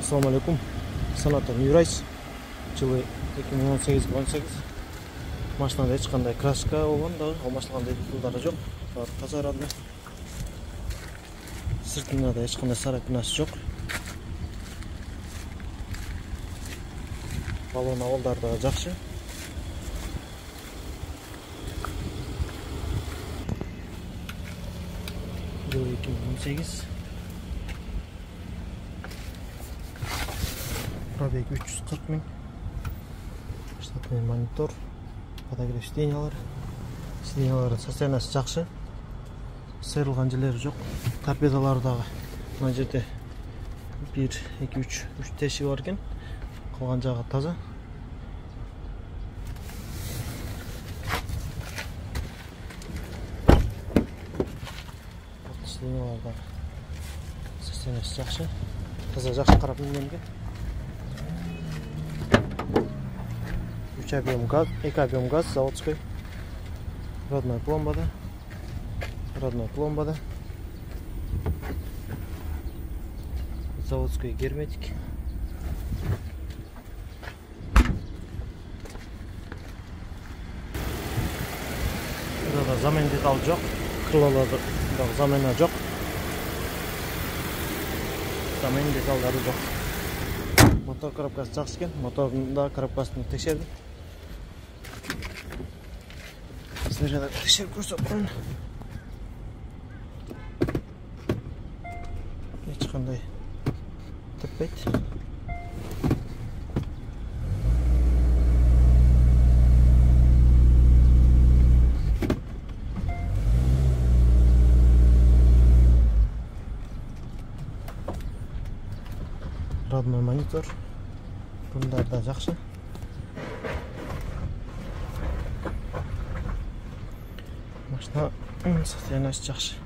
Assalamu alaikum. Sanatım Юрайс. Жылы 2018-18. Машинада hech qanday kraska bo'lgan, almashilgandek pullar yo'q. Toza radni. Sirtida hech qanday sarapinasi yo'q. Balon avvallarda yaxshi. Жылы 2018. Пробег 340 000. Штатный монитор. Подогрев сиденьялар. Сиденьялардың состояниясы жақсы. Сырылған жерлері жоқ. Торпедалардағы мына жерде 1, 2, 3 теші бар екен. Қалған жағы таза. Сиденьялардағы состояниясы жақсы. Таза жақсы қарап мінгенге. 3 объем газ, 2 объем газ заводской. Родная пломбада. Заводской герметик. Burada zamen detal жоқ. Krılalarda zamena жоқ. Zamen detalları жоқ. Motor коробкасы жақсы екен. Моторында коробкасын тексердім. Снаряда тексеріп көрсетіп. Ешқандай теппейді. Родной монитор. Bunlar da жақсы. Машина состояниясы жақсы.